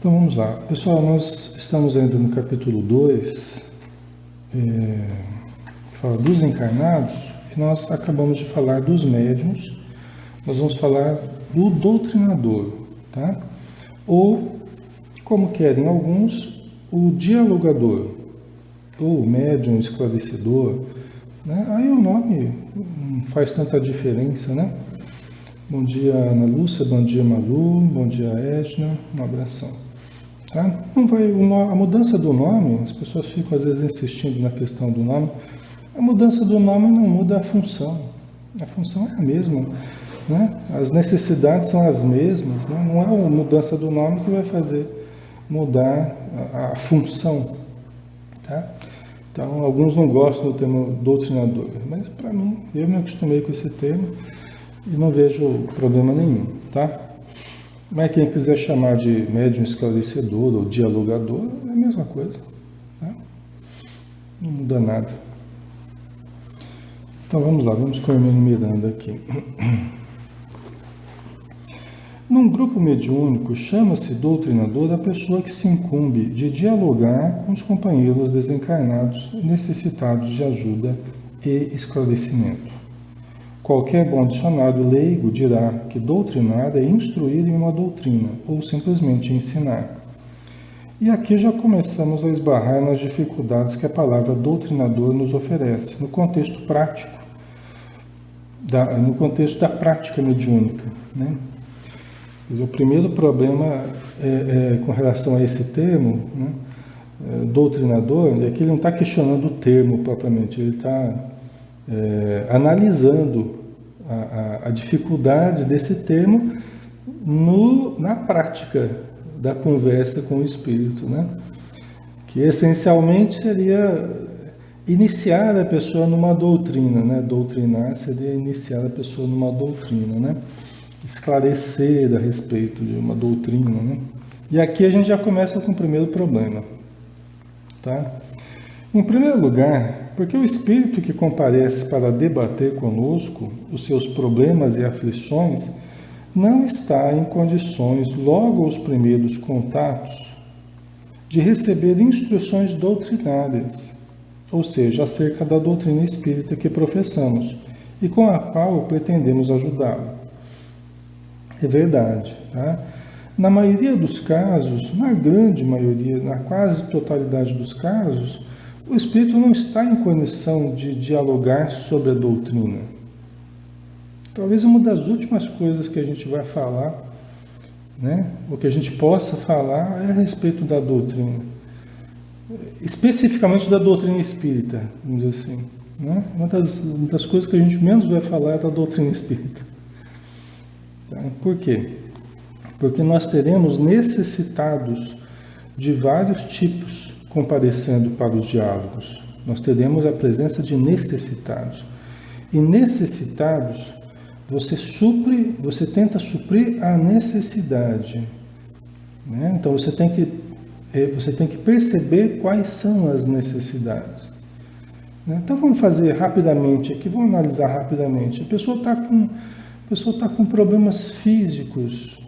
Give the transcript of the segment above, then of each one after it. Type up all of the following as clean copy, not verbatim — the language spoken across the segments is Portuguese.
Então vamos lá. Pessoal, nós estamos ainda no capítulo 2, que fala dos encarnados, e nós acabamos de falar dos médiuns. Nós vamos falar do doutrinador, tá? Ou, como querem alguns, o dialogador, ou médium esclarecedor, né? Aí o nome não faz tanta diferença, né? Bom dia, Ana Lúcia, bom dia, Malu, bom dia, Edna, um abração. Tá? Não vai, a mudança do nome, as pessoas ficam às vezes insistindo na questão do nome, a mudança do nome não muda a função é a mesma, né? As necessidades são as mesmas, né? Não é a mudança do nome que vai fazer mudar a função, tá? Então, alguns não gostam do termo doutrinador, mas para mim, eu me acostumei com esse termo e não vejo problema nenhum, tá? Mas quem quiser chamar de médium esclarecedor ou dialogador, é a mesma coisa, tá? Não muda nada. Então vamos lá, vamos com o Hermínio Miranda aqui. Num grupo mediúnico, chama-se doutrinador a pessoa que se incumbe de dialogar com os companheiros desencarnados necessitados de ajuda e esclarecimento. Qualquer bom dicionário leigo dirá que doutrinar é instruir em uma doutrina, ou simplesmente ensinar. E aqui já começamos a esbarrar nas dificuldades que a palavra doutrinador nos oferece, no contexto prático, no contexto da prática mediúnica, né? O primeiro problema com relação a esse termo, né, doutrinador, é que ele não está questionando o termo propriamente, ele está analisando a dificuldade desse termo na prática da conversa com o espírito, né? Que essencialmente seria iniciar a pessoa numa doutrina, né? Doutrinar seria iniciar a pessoa numa doutrina, né? Esclarecer a respeito de uma doutrina, né? E aqui a gente já começa com o primeiro problema, tá? Em primeiro lugar, porque o espírito que comparece para debater conosco os seus problemas e aflições não está em condições, logo aos primeiros contatos, de receber instruções doutrinárias, ou seja, acerca da doutrina espírita que professamos e com a qual pretendemos ajudá-lo. É verdade, tá? Na maioria dos casos, na grande maioria, na quase totalidade dos casos, o espírito não está em condição de dialogar sobre a doutrina. Talvez uma das últimas coisas que a gente vai falar, né, ou que a gente possa falar, é a respeito da doutrina. Especificamente da doutrina espírita, vamos dizer assim, né? Uma das coisas que a gente menos vai falar é da doutrina espírita. Por quê? Porque nós teremos necessitados de vários tipos comparecendo para os diálogos. Nós teremos a presença de necessitados. E necessitados, você tenta suprir a necessidade, né? Então você tem que perceber quais são as necessidades, né? Então vamos fazer rapidamente aqui, vamos analisar rapidamente. A pessoa está com problemas físicos,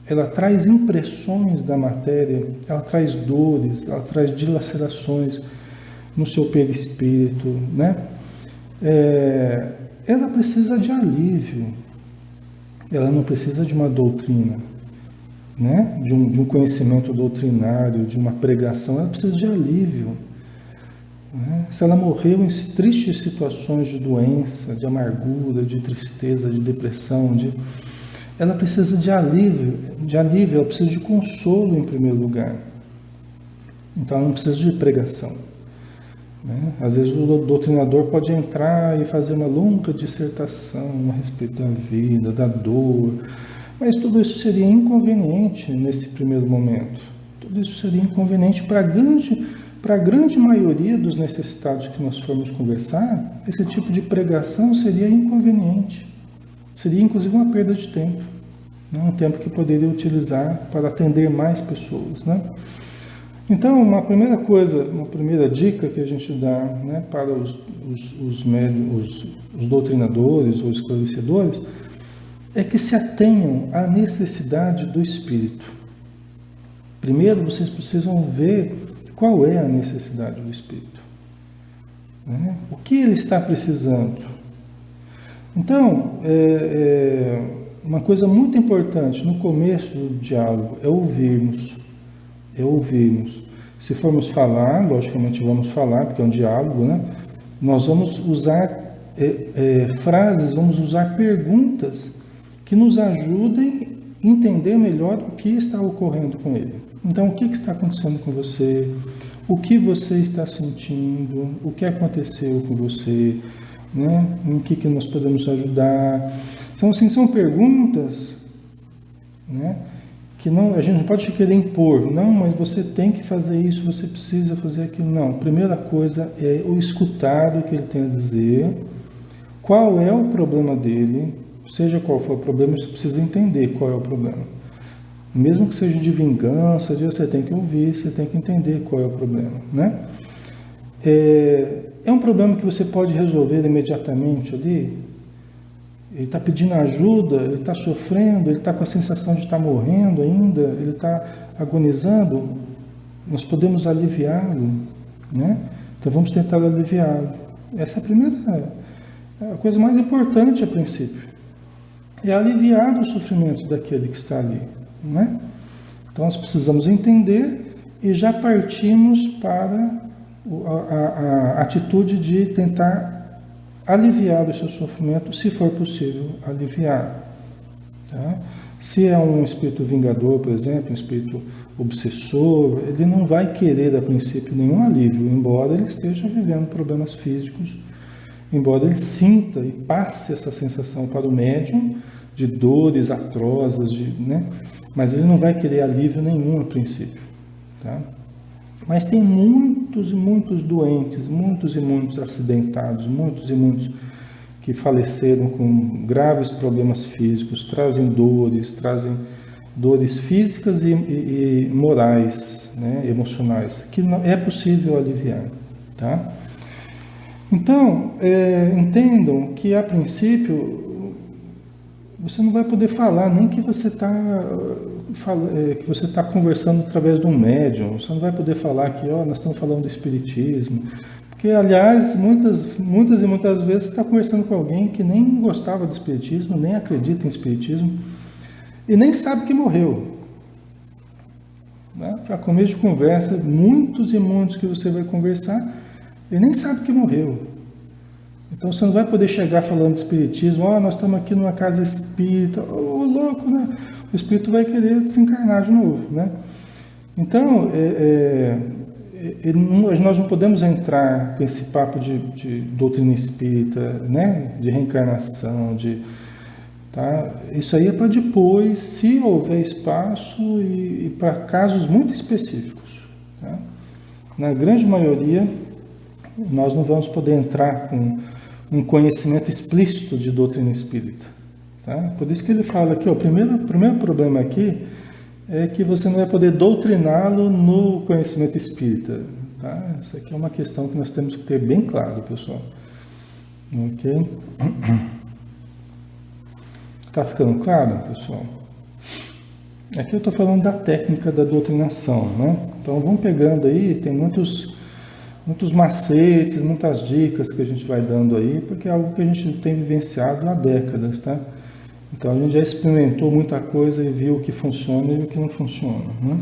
ela traz impressões da matéria, ela traz dores, ela traz dilacerações no seu perispírito, né? Ela precisa de alívio, ela não precisa de uma doutrina, né? De um conhecimento doutrinário, de uma pregação, ela precisa de alívio. Se ela morreu em tristes situações de doença, de amargura, de tristeza, de depressão, ela precisa de alívio, ela precisa de consolo em primeiro lugar. Então ela não precisa de pregação, né? Às vezes o doutrinador pode entrar e fazer uma longa dissertação a respeito da vida, da dor, mas tudo isso seria inconveniente nesse primeiro momento. Tudo isso seria inconveniente para a grande maioria dos necessitados que nós formos conversar. Esse tipo de pregação seria inconveniente. Seria inclusive uma perda de tempo, né? Um tempo que poderia utilizar para atender mais pessoas, né? Então, uma primeira dica que a gente dá, né, para os doutrinadores ou esclarecedores é que se atenham à necessidade do espírito. Primeiro vocês precisam ver qual é a necessidade do espírito, né? O que ele está precisando. Então, uma coisa muito importante no começo do diálogo é ouvirmos. É ouvirmos. Se formos falar, logicamente vamos falar, porque é um diálogo, né? Nós vamos usar frases, vamos usar perguntas que nos ajudem a entender melhor o que está ocorrendo com ele. Então, o que está acontecendo com você? O que você está sentindo? O que aconteceu com você? Né? Em que nós podemos ajudar? São perguntas, né? Que não, a gente não pode querer impor. Não, mas você tem que fazer isso, você precisa fazer aquilo. Não, a primeira coisa é o escutar o que ele tem a dizer. Qual é o problema dele? Seja qual for o problema, você precisa entender qual é o problema. Mesmo que seja de vingança, você tem que ouvir, você tem que entender qual é o problema, né? É um problema que você pode resolver imediatamente ali. Ele está pedindo ajuda, ele está sofrendo, ele está com a sensação de estar morrendo ainda, ele está agonizando. Nós podemos aliviá-lo, né? Então vamos tentar aliviá-lo. Essa é a coisa mais importante a princípio. É aliviar o sofrimento daquele que está ali, né? Então nós precisamos entender e já partimos para a atitude de tentar aliviar o seu sofrimento, se for possível aliviar. Tá? Se é um espírito vingador, por exemplo, um espírito obsessor, ele não vai querer a princípio nenhum alívio, embora ele esteja vivendo problemas físicos, embora ele sinta e passe essa sensação para o médium de dores atrozes, né? Mas ele não vai querer alívio nenhum a princípio. Tá? Mas tem muitos e muitos doentes, muitos e muitos acidentados, muitos e muitos que faleceram com graves problemas físicos, trazem dores físicas e morais, né, emocionais, que não é possível aliviar. Tá? Então, entendam que a princípio você não vai poder falar nem que você está conversando através de um médium. Você não vai poder falar que nós estamos falando do espiritismo. Porque, aliás, muitas e muitas vezes você está conversando com alguém que nem gostava de espiritismo, nem acredita em espiritismo e nem sabe que morreu. Né? Para começo de conversa, muitos e muitos que você vai conversar, ele nem sabe que morreu. Então você não vai poder chegar falando de espiritismo, nós estamos aqui numa casa espírita, louco, né? O espírito vai querer desencarnar de novo, né? Então, nós não podemos entrar com esse papo de doutrina espírita, né? De reencarnação, tá? Isso aí é para depois, se houver espaço e para casos muito específicos, tá? Na grande maioria, nós não vamos poder entrar com um conhecimento explícito de doutrina espírita. Tá? Por isso que ele fala aqui, o primeiro problema aqui é que você não vai poder doutriná-lo no conhecimento espírita. Tá? Essa aqui é uma questão que nós temos que ter bem claro, pessoal. Ok? Está ficando claro, pessoal? Aqui eu estou falando da técnica da doutrinação, né? Então vamos pegando aí, tem muitos macetes, muitas dicas que a gente vai dando aí, porque é algo que a gente tem vivenciado há décadas, tá? Então a gente já experimentou muita coisa e viu o que funciona e o que não funciona, né?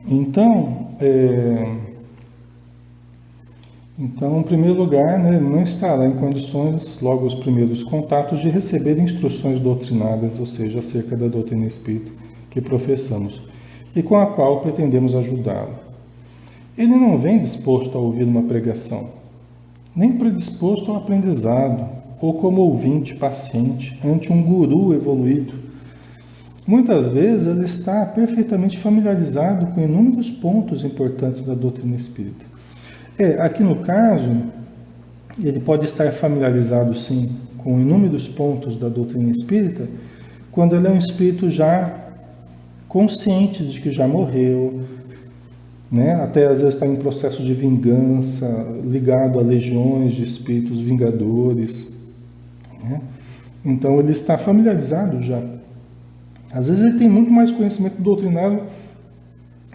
Então, em primeiro lugar, né, não estará em condições, logo os primeiros contatos, de receber instruções doutrinárias, ou seja, acerca da doutrina espírita que professamos e com a qual pretendemos ajudá-lo. Ele não vem disposto a ouvir uma pregação, nem predisposto ao aprendizado, ou como ouvinte paciente ante um guru evoluído. Muitas vezes ele está perfeitamente familiarizado com inúmeros pontos importantes da doutrina espírita. Aqui no caso, ele pode estar familiarizado sim com inúmeros pontos da doutrina espírita, quando ele é um espírito já consciente de que já morreu, né? Até às vezes está em processo de vingança, ligado a legiões de espíritos vingadores, né? Então ele está familiarizado já. Às vezes ele tem muito mais conhecimento doutrinário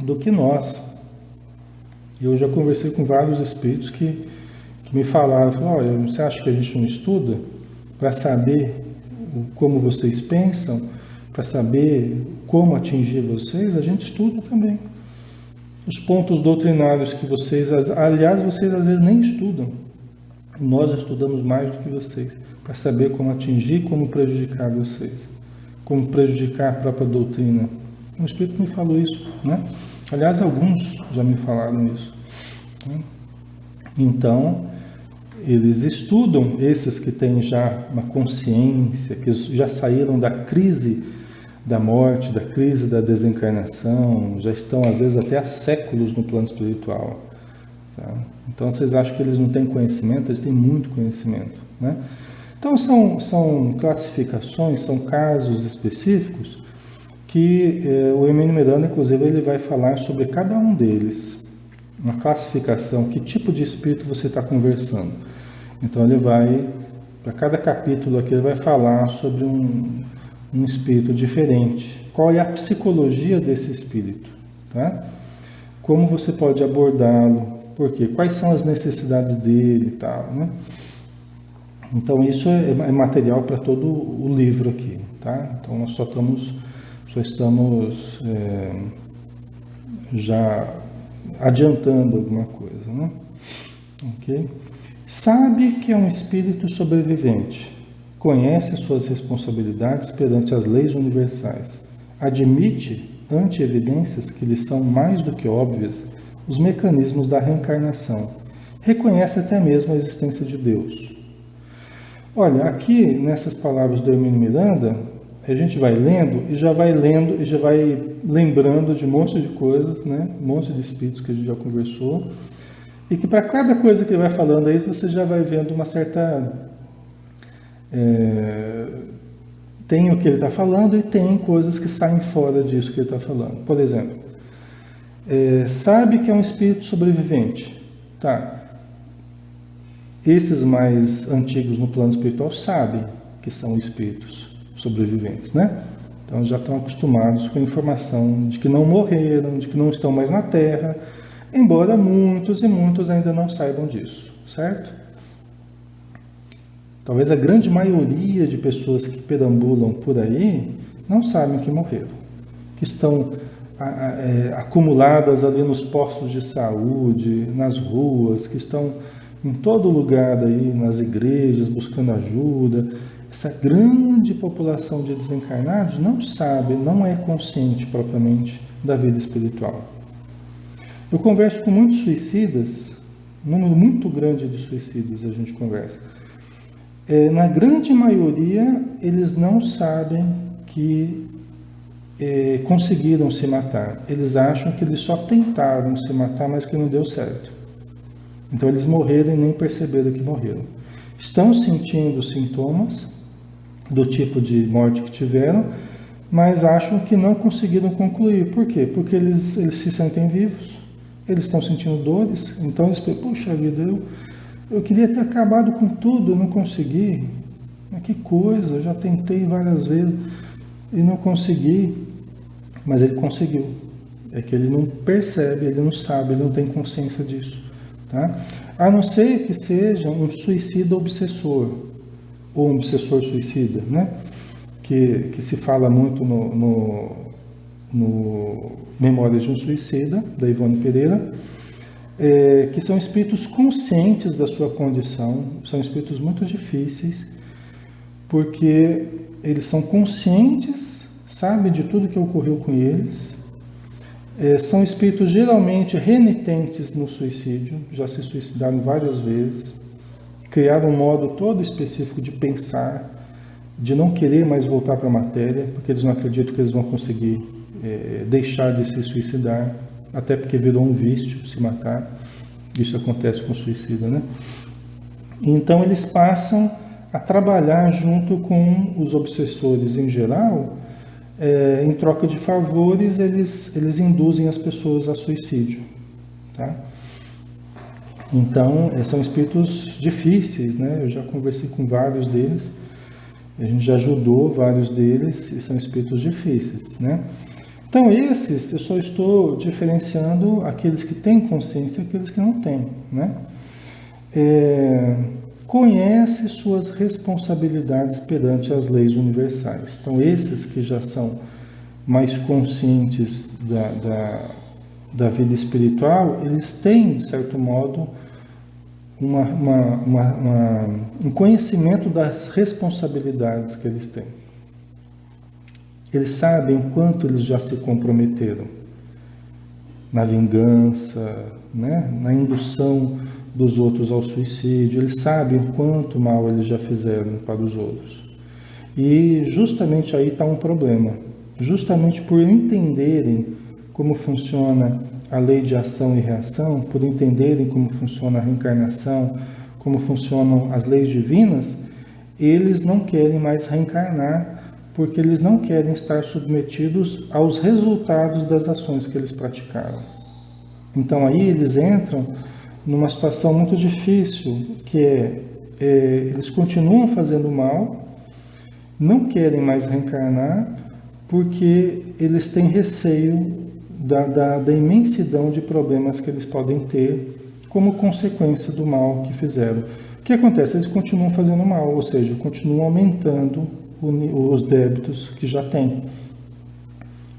do que nós. Eu já conversei com vários espíritos que me falaram, olha, você acha que a gente não estuda para saber como vocês pensam, para saber como atingir vocês? A gente estuda também. Os pontos doutrinários que vocês, aliás, vocês às vezes nem estudam. Nós estudamos mais do que vocês, para saber como atingir, como prejudicar vocês, como prejudicar a própria doutrina. Um espírito me falou isso, né? Aliás, alguns já me falaram isso. Então, eles estudam, esses que têm já uma consciência, que já saíram da crise da morte, da crise da desencarnação, já estão às vezes até há séculos no plano espiritual. Tá? Então, vocês acham que eles não têm conhecimento? Eles têm muito conhecimento, né? Então, são classificações, são casos específicos que o Hermínio Miranda, inclusive, ele vai falar sobre cada um deles. Uma classificação, que tipo de espírito você está conversando. Então, ele vai, para cada capítulo aqui, ele vai falar sobre um espírito diferente. Qual é a psicologia desse espírito? Tá? Como você pode abordá-lo? Por quê? Quais são as necessidades dele e tal, né? Então, isso é material para todo o livro aqui, tá? Então, nós só estamos já adiantando alguma coisa, né? Ok? Sabe que é um espírito sobrevivente, conhece as suas responsabilidades perante as leis universais, admite, ante evidências que lhe são mais do que óbvias, os mecanismos da reencarnação, reconhece até mesmo a existência de Deus. Olha, aqui nessas palavras do Hermínio Miranda, a gente vai lendo e já vai lembrando de um monte de coisas, né? Um monte de espíritos que a gente já conversou, e que para cada coisa que ele vai falando aí, você já vai vendo uma certa... tem o que ele está falando e tem coisas que saem fora disso que ele está falando. Por exemplo, sabe que é um espírito sobrevivente. Tá. Esses mais antigos no plano espiritual sabem que são espíritos sobreviventes, né? Então já estão acostumados com a informação de que não morreram, de que não estão mais na Terra, embora muitos e muitos ainda não saibam disso, certo? Talvez a grande maioria de pessoas que perambulam por aí não sabem que morreram, que estão acumuladas ali nos postos de saúde, nas ruas, que estão em todo lugar aí, nas igrejas, buscando ajuda. Essa grande população de desencarnados não sabe, não é consciente propriamente da vida espiritual. Eu converso com muitos suicidas, um número muito grande de suicidas a gente conversa. Na grande maioria, eles não sabem que conseguiram se matar. Eles acham que eles só tentaram se matar, mas que não deu certo. Então, eles morreram e nem perceberam que morreram. Estão sentindo sintomas do tipo de morte que tiveram, mas acham que não conseguiram concluir. Por quê? Porque eles se sentem vivos, eles estão sentindo dores, então eles pensam, puxa vida, eu queria ter acabado com tudo, eu não consegui. Mas que coisa, eu já tentei várias vezes e não consegui. Mas ele conseguiu. É que ele não percebe, ele não sabe, ele não tem consciência disso. Tá? A não ser que seja um suicida obsessor, ou um obsessor suicida, né? Que se fala muito no Memórias de um Suicida, da Ivone Pereira, que são espíritos conscientes da sua condição, são espíritos muito difíceis, porque eles são conscientes, sabem de tudo que ocorreu com eles, são espíritos geralmente renitentes no suicídio, já se suicidaram várias vezes, criaram um modo todo específico de pensar, de não querer mais voltar para a matéria, porque eles não acreditam que eles vão conseguir deixar de se suicidar, até porque virou um vício se matar. Isso acontece com o suicida, né? Então eles passam a trabalhar junto com os obsessores em geral, em troca de favores, eles induzem as pessoas a suicídio, tá? Então, são espíritos difíceis, né? Eu já conversei com vários deles, a gente já ajudou vários deles, e são espíritos difíceis, né? Então, esses, eu só estou diferenciando aqueles que têm consciência e aqueles que não têm, né? Conhece suas responsabilidades perante as leis universais. Então, esses que já são mais conscientes da vida espiritual, eles têm, de certo modo, um conhecimento das responsabilidades que eles têm. Eles sabem o quanto eles já se comprometeram na vingança, né? Na indução dos outros ao suicídio. Eles sabem o quanto mal eles já fizeram para os outros. E justamente aí está um problema. Justamente por entenderem como funciona a lei de ação e reação, por entenderem como funciona a reencarnação, como funcionam as leis divinas, eles não querem mais reencarnar, porque eles não querem estar submetidos aos resultados das ações que eles praticaram. Então aí eles entram numa situação muito difícil, que eles continuam fazendo mal, não querem mais reencarnar, porque eles têm receio da imensidão de problemas que eles podem ter como consequência do mal que fizeram. O que acontece? Eles continuam fazendo mal, ou seja, continuam aumentando os débitos que já têm.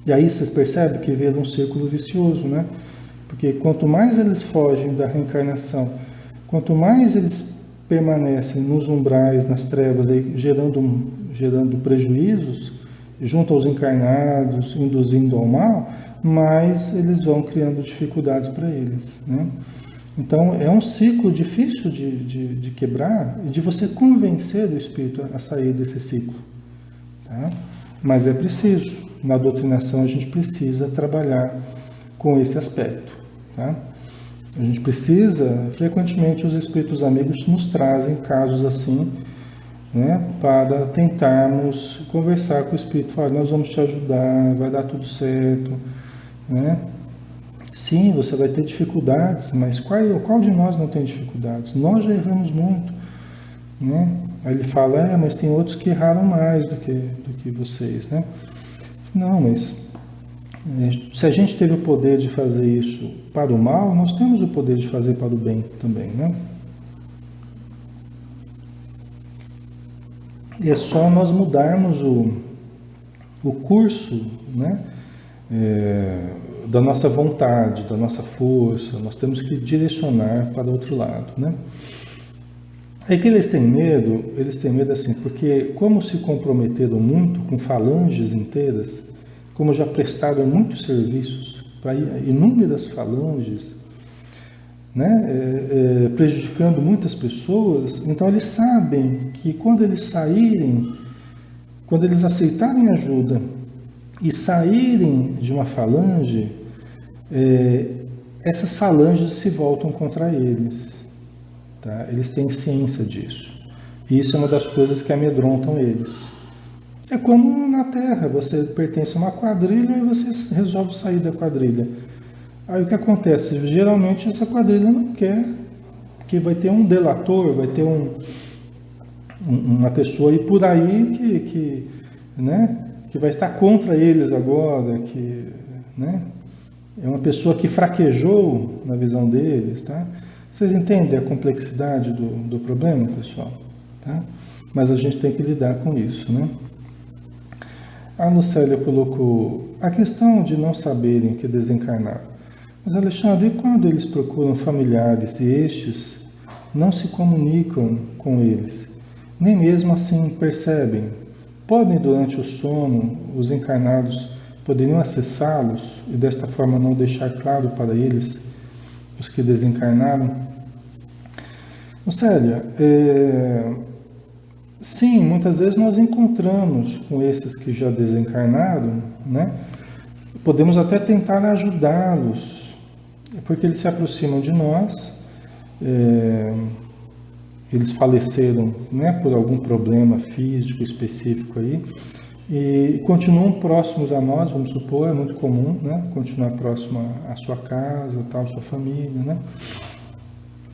E aí vocês percebem que vira um círculo vicioso, né? Porque quanto mais eles fogem da reencarnação, quanto mais eles permanecem nos umbrais, nas trevas, aí, gerando prejuízos, junto aos encarnados, induzindo ao mal, mais eles vão criando dificuldades para eles, né? Então, é um ciclo difícil de quebrar e de você convencer o espírito a sair desse ciclo, tá? Mas é preciso. Na doutrinação, a gente precisa trabalhar com esse aspecto, tá? A gente precisa, frequentemente, os espíritos amigos nos trazem casos assim, né, para tentarmos conversar com o espírito, falar, nós vamos te ajudar, vai dar tudo certo, né? Sim, você vai ter dificuldades, mas qual de nós não tem dificuldades? Nós já erramos muito, né? Aí ele fala, mas tem outros que erraram mais do que vocês, né? Não, mas se a gente teve o poder de fazer isso para o mal, nós temos o poder de fazer para o bem também, né? E é só nós mudarmos o curso, né? Da nossa vontade, da nossa força, nós temos que direcionar para o outro lado, né? É que eles têm medo assim, porque como se comprometeram muito com falanges inteiras, como já prestaram muitos serviços para inúmeras falanges, né, prejudicando muitas pessoas, então eles sabem que quando eles saírem, quando eles aceitarem ajuda e saírem de uma falange, essas falanges se voltam contra eles, tá? Eles têm ciência disso. E isso é uma das coisas que amedrontam eles. É como na Terra, você pertence a uma quadrilha e você resolve sair da quadrilha. Aí o que acontece? Geralmente essa quadrilha não quer, que vai ter um delator, vai ter uma pessoa aí por aí que vai estar contra eles agora, né? É uma pessoa que fraquejou na visão deles, tá? Vocês entendem a complexidade do problema, pessoal? Tá? Mas a gente tem que lidar com isso, né? A Lucélia colocou a questão de não saberem que desencarnar. Mas, Alexandre, e quando eles procuram familiares e estes não se comunicam com eles? Nem mesmo assim percebem? Podem, durante o sono, os encarnados poderiam acessá-los e desta forma não deixar claro para eles, os que desencarnaram? Célia, sim, muitas vezes nós encontramos com esses que já desencarnaram, né? Podemos até tentar ajudá-los, porque eles se aproximam de nós, eles faleceram, né, por algum problema físico específico aí, e continuam próximos a nós, vamos supor, é muito comum, né, continuar próximo à sua casa, tal, sua família, né,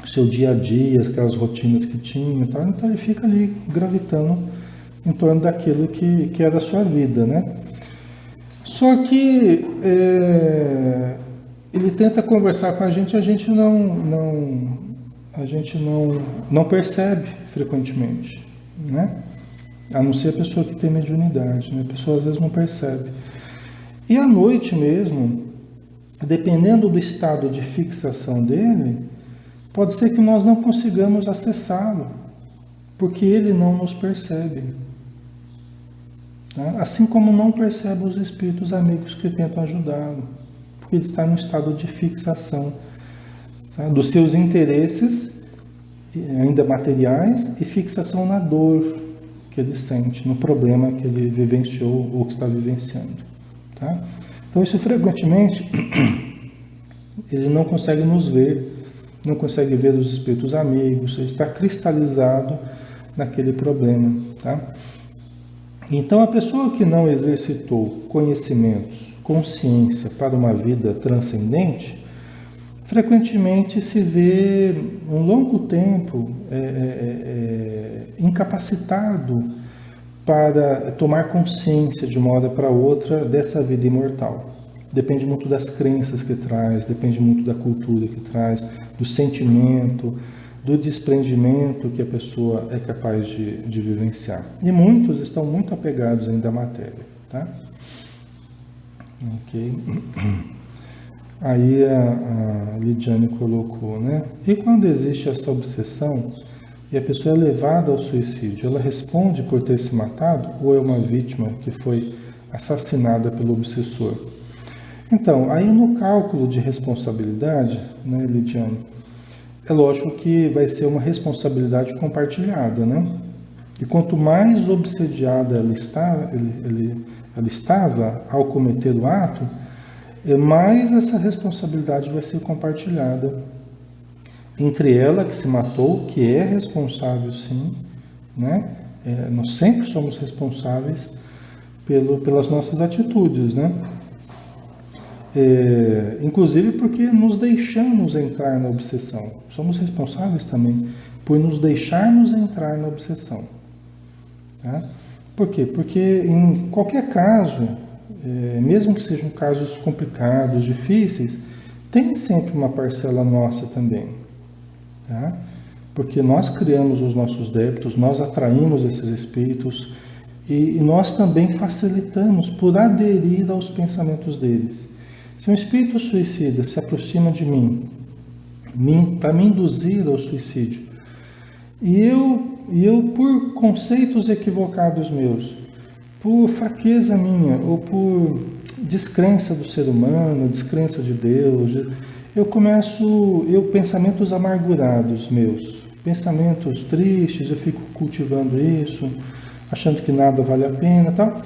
seu dia a dia, aquelas rotinas que tinha, tal, então ele fica ali gravitando em torno daquilo que é da sua vida, né. Só que ele tenta conversar com a gente não percebe frequentemente, né? A não ser a pessoa que tem mediunidade, né? A pessoa às vezes não percebe. E à noite mesmo, dependendo do estado de fixação dele, pode ser que nós não consigamos acessá-lo, porque ele não nos percebe. Tá? Assim como não percebe os espíritos amigos que tentam ajudá-lo, porque ele está no estado de fixação, tá? Dos seus interesses, ainda materiais, e fixação na dor que ele sente, no problema que ele vivenciou ou que está vivenciando. Tá? Então isso frequentemente ele não consegue nos ver, não consegue ver os espíritos amigos, ele está cristalizado naquele problema. Tá? Então a pessoa que não exercitou conhecimentos, consciência para uma vida transcendente, frequentemente se vê um longo tempo incapacitado para tomar consciência de uma hora para outra dessa vida imortal. Depende muito das crenças que traz, depende muito da cultura que traz, do sentimento, do desprendimento que a pessoa é capaz de vivenciar. E muitos estão muito apegados ainda à matéria. Tá? Ok. Aí a Lidiane colocou, né? E quando existe essa obsessão e a pessoa é levada ao suicídio, ela responde por ter se matado ou é uma vítima que foi assassinada pelo obsessor? Então, aí no cálculo de responsabilidade, né, Lidiane, é lógico que vai ser uma responsabilidade compartilhada, né? E quanto mais obsediada ela estava ao cometer o ato, mais essa responsabilidade vai ser compartilhada entre ela que se matou, que é responsável sim, né? Nós sempre somos responsáveis pelas nossas atitudes, né? Inclusive porque nos deixamos entrar na obsessão. Somos responsáveis também por nos deixarmos entrar na obsessão. Tá? Por quê? Porque em qualquer caso, mesmo que sejam casos complicados, difíceis, tem sempre uma parcela nossa também. Tá? Porque nós criamos os nossos débitos, nós atraímos esses espíritos e nós também facilitamos por aderir aos pensamentos deles. Se um espírito suicida se aproxima de mim para me induzir ao suicídio, e eu por conceitos equivocados meus, por fraqueza minha, ou por descrença do ser humano, descrença de Deus, pensamentos amargurados meus, pensamentos tristes, eu fico cultivando isso, achando que nada vale a pena, tal.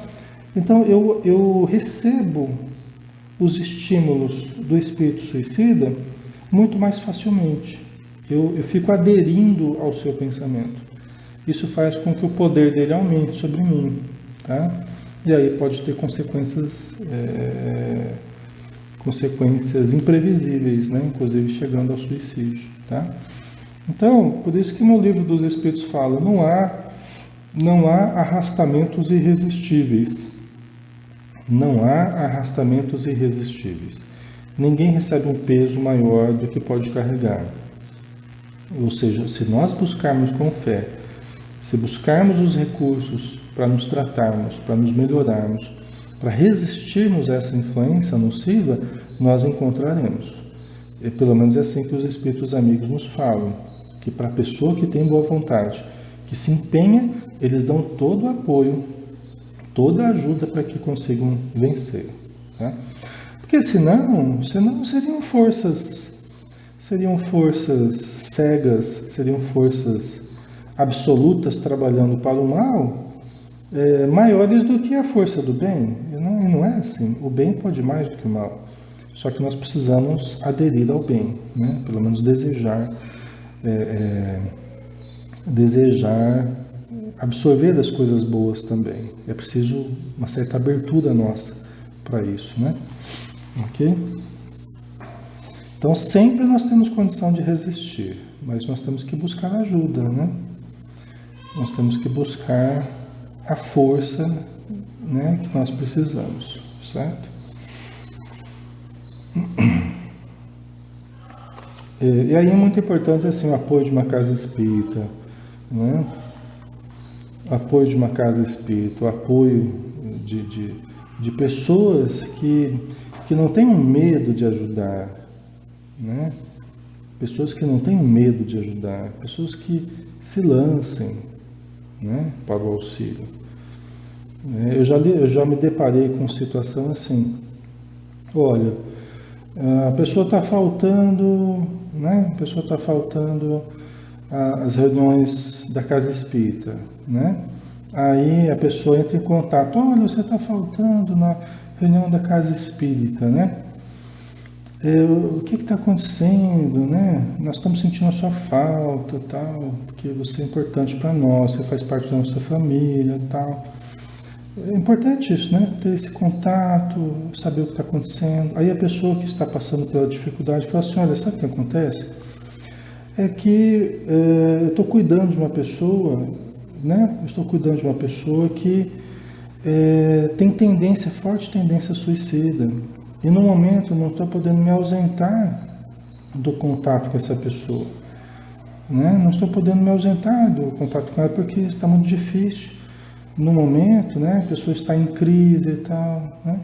Então eu recebo os estímulos do espírito suicida muito mais facilmente. Eu fico aderindo ao seu pensamento. Isso faz com que o poder dele aumente sobre mim. Tá? E aí pode ter consequências imprevisíveis, né? Inclusive chegando ao suicídio. Tá? Então, por isso que no livro dos Espíritos fala, não há arrastamentos irresistíveis. Não há arrastamentos irresistíveis. Ninguém recebe um peso maior do que pode carregar. Ou seja, se nós buscarmos com fé, se buscarmos os recursos para nos tratarmos, para nos melhorarmos, para resistirmos a essa influência nociva, nós encontraremos. E pelo menos é assim que os espíritos amigos nos falam, que para a pessoa que tem boa vontade, que se empenha, eles dão todo o apoio, toda a ajuda para que consigam vencer. Tá? Porque senão seriam forças cegas, seriam forças absolutas trabalhando para o mal, maiores do que a força do bem. E não é assim. O bem pode mais do que o mal. Só que nós precisamos aderir ao bem, né? Pelo menos desejar absorver das coisas boas também. É preciso uma certa abertura nossa para isso, né? Ok? Então sempre nós temos condição de resistir, mas nós temos que buscar ajuda, né? Nós temos que buscar a força, né, que nós precisamos, certo? E aí é muito importante assim, o apoio de uma casa espírita, né? O apoio de uma casa espírita, o apoio de pessoas que não tenham medo de ajudar, né? Pessoas que não tenham medo de ajudar, pessoas que se lancem, né, para o auxílio. Eu já me deparei com situação assim, olha, a pessoa está faltando, né? A pessoa está faltando as reuniões da casa espírita, né? Aí a pessoa entra em contato, olha, você está faltando na reunião da casa espírita, né? O que está acontecendo, né? Nós estamos sentindo a sua falta, tal, porque você é importante para nós, você faz parte da nossa família, tal. É importante isso, né? Ter esse contato, saber o que está acontecendo. Aí a pessoa que está passando pela dificuldade fala assim, olha, sabe o que acontece? É que eu estou cuidando de uma pessoa, né? Eu estou cuidando de uma pessoa que tem tendência, forte tendência suicida. E no momento eu não estou podendo me ausentar do contato com essa pessoa, né? Não estou podendo me ausentar do contato com ela porque está muito difícil. No momento, né? A pessoa está em crise e tal, né?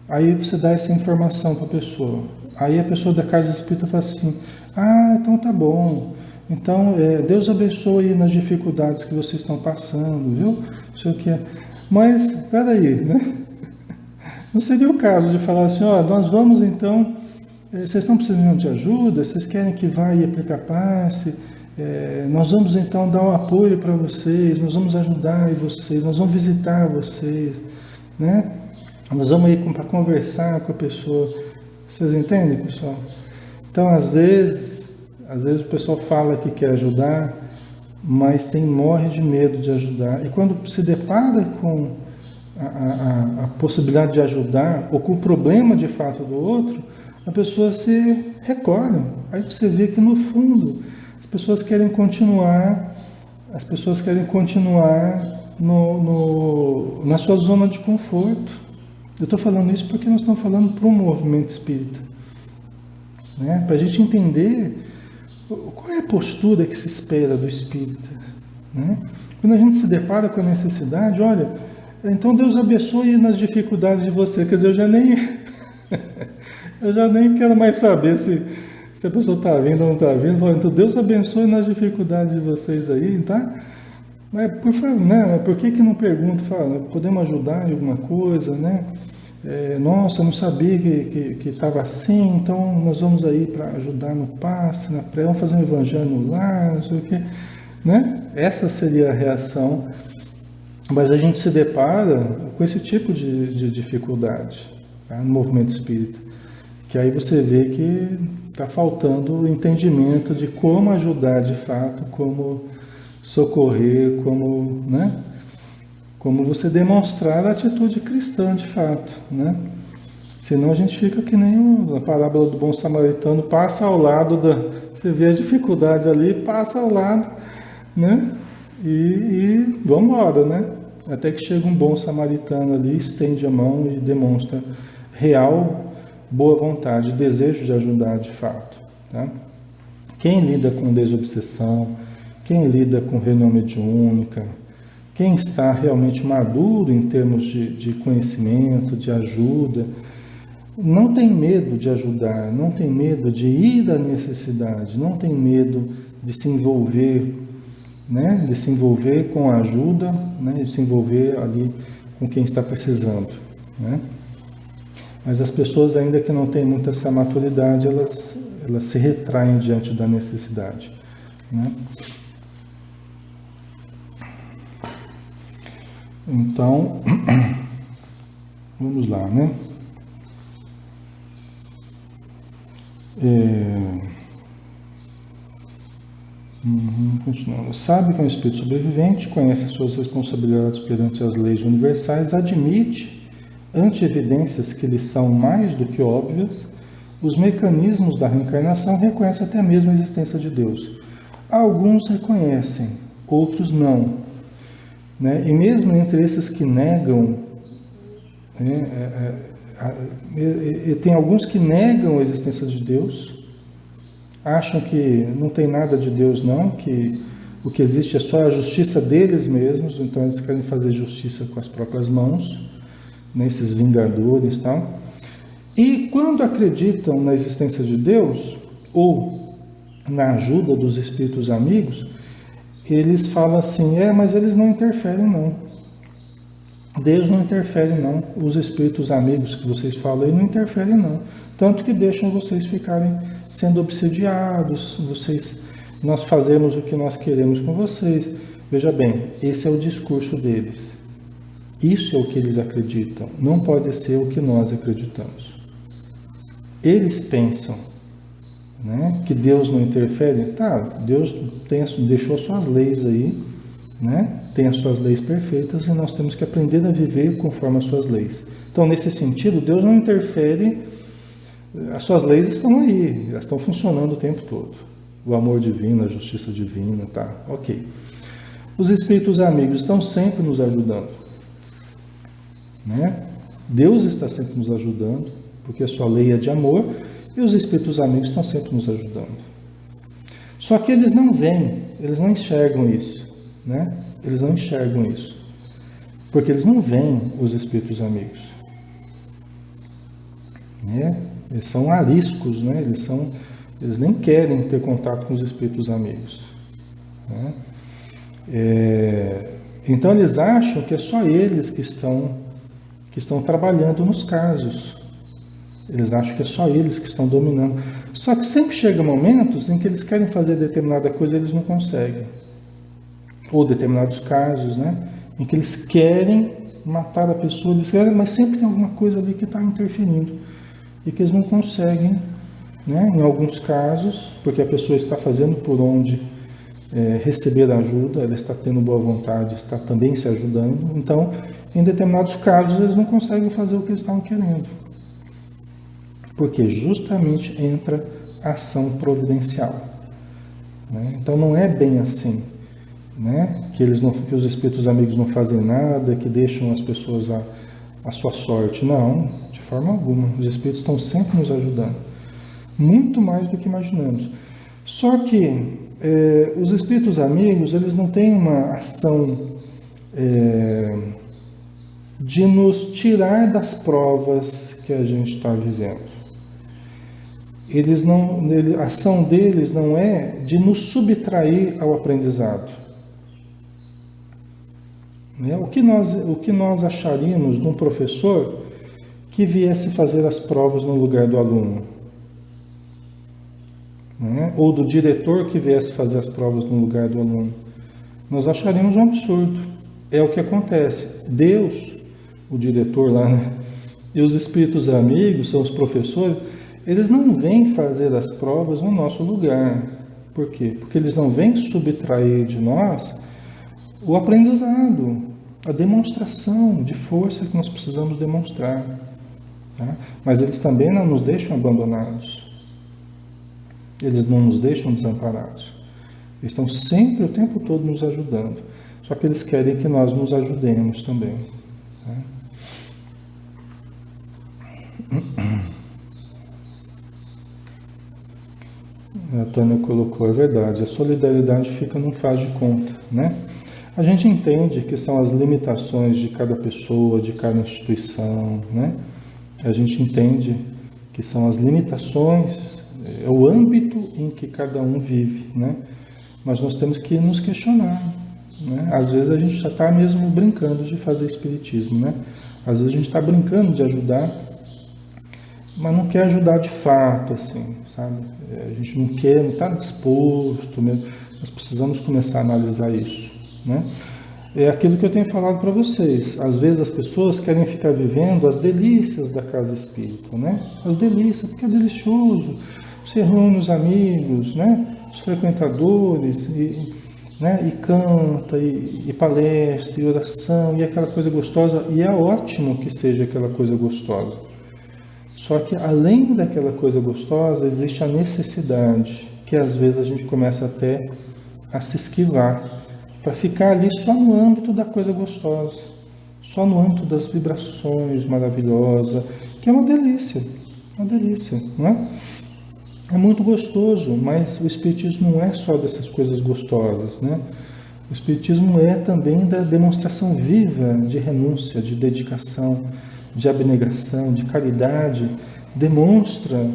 Aí você dá essa informação para a pessoa. Aí a pessoa da casa espírita fala assim, ah, então tá bom. Então, Deus abençoe nas dificuldades que vocês estão passando, viu? Não sei o que é. Mas, peraí, né? Não seria o caso de falar assim, ó, nós vamos então, vocês estão precisando de ajuda, vocês querem que vá e aplicar passe, nós vamos então dar um apoio para vocês, nós vamos ajudar vocês, nós vamos visitar vocês, né? Nós vamos ir para conversar com a pessoa. Vocês entendem, pessoal? Então, às vezes o pessoal fala que quer ajudar, mas morre de medo de ajudar. E quando se depara com a possibilidade de ajudar, ou com o problema de fato do outro, a pessoa se recolhe. Aí você vê que no fundo as pessoas querem continuar na sua zona de conforto. Eu estou falando isso porque nós estamos falando para um movimento espírita, né? Para a gente entender qual é a postura que se espera do espírita, né? Quando a gente se depara com a necessidade, olha, então Deus abençoe nas dificuldades de você. Quer dizer, eu já nem quero mais saber se a pessoa está vindo ou não está vindo. Então Deus abençoe nas dificuldades de vocês aí, tá? Mas por favor, né? Por que não pergunta? Fala, podemos ajudar em alguma coisa, né? Nossa, eu não sabia que estava assim, então nós vamos aí para ajudar no passe, na pré, vamos fazer um evangelho no lar, não sei o quê, né? Essa seria a reação. Mas a gente se depara com esse tipo de dificuldade, tá? No movimento espírita, que aí você vê que está faltando o entendimento de como ajudar de fato, como socorrer, como, né? Como você demonstrar a atitude cristã de fato, né? Senão a gente fica que nem a parábola do bom samaritano, passa ao lado você vê a dificuldade ali, passa ao lado, né? E vamos embora, né? Até que chega um bom samaritano ali, estende a mão e demonstra real boa vontade, desejo de ajudar de fato, tá? Quem lida com desobsessão, quem lida com reunião mediúnica, quem está realmente maduro em termos de conhecimento, de ajuda, não tem medo de ajudar, não tem medo de ir à necessidade, não tem medo de se envolver, né? De se envolver com a ajuda, né? De se envolver ali com quem está precisando, né? Mas as pessoas ainda que não têm muita essa maturidade, elas se retraem diante da necessidade, né? Então, vamos lá, né? Continuando. Sabe que é um espírito sobrevivente, conhece as suas responsabilidades perante as leis universais, admite, ante evidências que lhe são mais do que óbvias, os mecanismos da reencarnação, reconhece até mesmo a existência de Deus. Alguns reconhecem, outros não, né? E mesmo entre esses que negam E tem alguns que negam a existência de Deus, acham que não tem nada de Deus não, que o que existe é só a justiça deles mesmos, então eles querem fazer justiça com as próprias mãos, né, esses vingadores e tal. E quando acreditam na existência de Deus, ou na ajuda dos espíritos amigos, eles falam assim, mas eles não interferem não. Deus não interfere não. Os espíritos amigos que vocês falam aí não interferem não. Tanto que deixam vocês ficarem sendo obsediados, nós fazemos o que nós queremos com vocês. Veja bem, esse é o discurso deles. Isso é o que eles acreditam. Não pode ser o que nós acreditamos. Eles pensam, né, que Deus não interfere. Tá, Deus deixou suas leis aí, né, tem as suas leis perfeitas e nós temos que aprender a viver conforme as suas leis. Então, nesse sentido, Deus não interfere, as suas leis estão aí, elas estão funcionando o tempo todo. O amor divino, a justiça divina, tá, ok. Os espíritos amigos estão sempre nos ajudando, né? Deus está sempre nos ajudando, porque a sua lei é de amor, e os espíritos amigos estão sempre nos ajudando. Só que eles não veem, eles não enxergam isso, né? Eles não enxergam isso, porque eles não veem os espíritos amigos, né? Eles são ariscos, né? Eles nem querem ter contato com os espíritos amigos, né? Então eles acham que é só eles que estão trabalhando nos casos. Eles acham que é só eles que estão dominando. Só que sempre chega momentos em que eles querem fazer determinada coisa e eles não conseguem. Ou determinados casos, né? Em que eles querem matar a pessoa, mas sempre tem alguma coisa ali que está interferindo. E que eles não conseguem, né? Em alguns casos, porque a pessoa está fazendo por onde receber ajuda, ela está tendo boa vontade, está também se ajudando. Então, em determinados casos, eles não conseguem fazer o que eles estavam querendo. Porque justamente entra a ação providencial, né? Então não é bem assim, né? Que os espíritos amigos não fazem nada, que deixam as pessoas à sua sorte. Não, de forma alguma. Os espíritos estão sempre nos ajudando, muito mais do que imaginamos. Só que os espíritos amigos, eles não têm uma ação de nos tirar das provas que a gente está vivendo. A ação deles não é de nos subtrair ao aprendizado. Né? O que nós acharíamos de um professor que viesse fazer as provas no lugar do aluno? Né? Ou do diretor que viesse fazer as provas no lugar do aluno? Nós acharíamos um absurdo. É o que acontece. Deus, o diretor lá, né? E os espíritos amigos, são os professores, eles não vêm fazer as provas no nosso lugar. Por quê? Porque eles não vêm subtrair de nós o aprendizado, a demonstração de força que nós precisamos demonstrar. Tá? Mas eles também não nos deixam abandonados. Eles não nos deixam desamparados. Eles estão sempre, o tempo todo, nos ajudando. Só que eles querem que nós nos ajudemos também. Tá? A Tânia colocou, é verdade, a solidariedade fica num faz de conta, né? A gente entende que são as limitações de cada pessoa, de cada instituição, né? A gente entende que são as limitações, é o âmbito em que cada um vive, né? Mas nós temos que nos questionar, né? Às vezes a gente já está mesmo brincando de fazer espiritismo, né? Às vezes a gente está brincando de ajudar, mas não quer ajudar de fato, assim, sabe? A gente não quer, não está disposto mesmo. Nós precisamos começar a analisar isso, né? É aquilo que eu tenho falado para vocês. Às vezes as pessoas querem ficar vivendo as delícias da casa espírita, né? As delícias, porque é delicioso. Você reúne os amigos, né? Os frequentadores, né? E canta, e palestra, e oração, e aquela coisa gostosa. E é ótimo que seja aquela coisa gostosa. Só que além daquela coisa gostosa, existe a necessidade, que às vezes a gente começa até a se esquivar, para ficar ali só no âmbito da coisa gostosa, só no âmbito das vibrações maravilhosas, que é uma delícia, não é? É muito gostoso, mas o Espiritismo não é só dessas coisas gostosas, né? O Espiritismo é também da demonstração viva de renúncia, de dedicação, de abnegação, de caridade. Demonstra,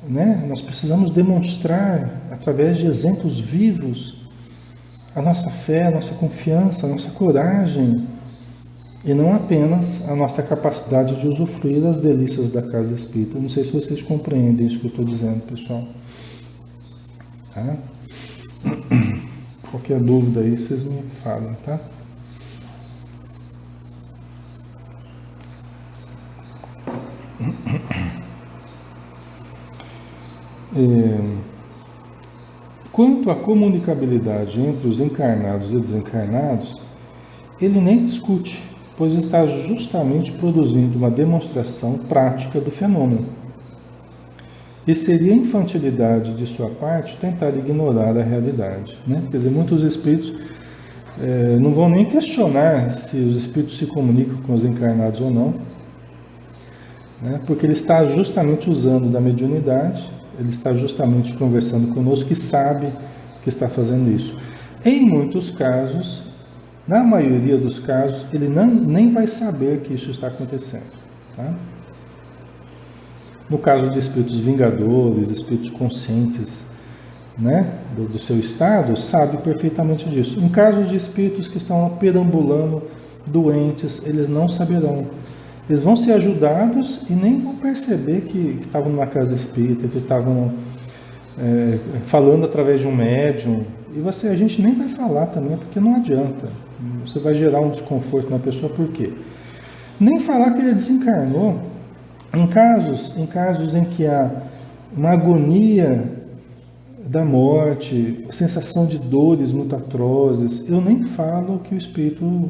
né? Nós precisamos demonstrar, através de exemplos vivos, a nossa fé, a nossa confiança, a nossa coragem, e não apenas a nossa capacidade de usufruir das delícias da casa espírita. Não sei se vocês compreendem isso que eu estou dizendo, pessoal. Tá? Qualquer dúvida aí, vocês me falam, tá? Quanto à comunicabilidade entre os encarnados e desencarnados, ele nem discute, pois está justamente produzindo uma demonstração prática do fenômeno. E seria infantilidade de sua parte tentar ignorar a realidade, né? Quer dizer, muitos espíritos não vão nem questionar se os espíritos se comunicam com os encarnados ou não, né? Porque ele está justamente usando da mediunidade, ele está justamente conversando conosco e sabe que está fazendo isso. Em muitos casos, na maioria dos casos, ele nem vai saber que isso está acontecendo. Tá? No caso de espíritos vingadores, espíritos conscientes, né, do seu estado, sabe perfeitamente disso. Em casos de espíritos que estão perambulando, doentes, eles não saberão. Eles vão ser ajudados e nem vão perceber que estavam numa casa espírita, que estavam falando através de um médium. E a gente nem vai falar também, porque não adianta. Você vai gerar um desconforto na pessoa, por quê? Nem falar que ele desencarnou. Em casos em que há uma agonia da morte, sensação de dores muito atrozes, eu nem falo que o espírito...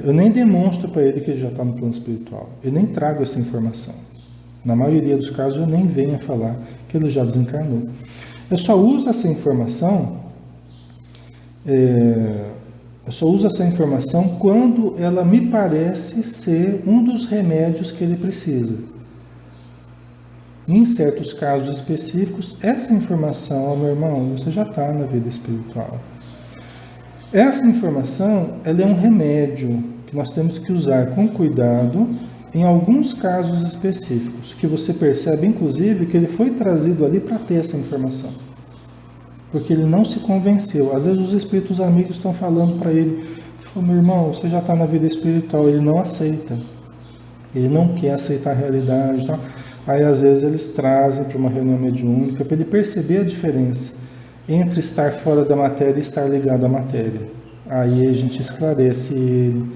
Eu nem demonstro para ele que ele já está no plano espiritual. Eu nem trago essa informação. Na maioria dos casos, eu nem venho a falar que ele já desencarnou. Eu só uso essa informação... Eu só uso essa informação quando ela me parece ser um dos remédios que ele precisa. Em certos casos específicos, essa informação, meu irmão, você já está na vida espiritual. Essa informação, ela é um remédio que nós temos que usar com cuidado em alguns casos específicos, que você percebe, inclusive, que ele foi trazido ali para ter essa informação. Porque ele não se convenceu. Às vezes os espíritos amigos estão falando para ele, meu irmão, você já está na vida espiritual, ele não aceita. Ele não quer aceitar a realidade. Tá? Aí às vezes eles trazem para uma reunião mediúnica para ele perceber a diferença entre estar fora da matéria e estar ligado à matéria. Aí a gente esclarece ele.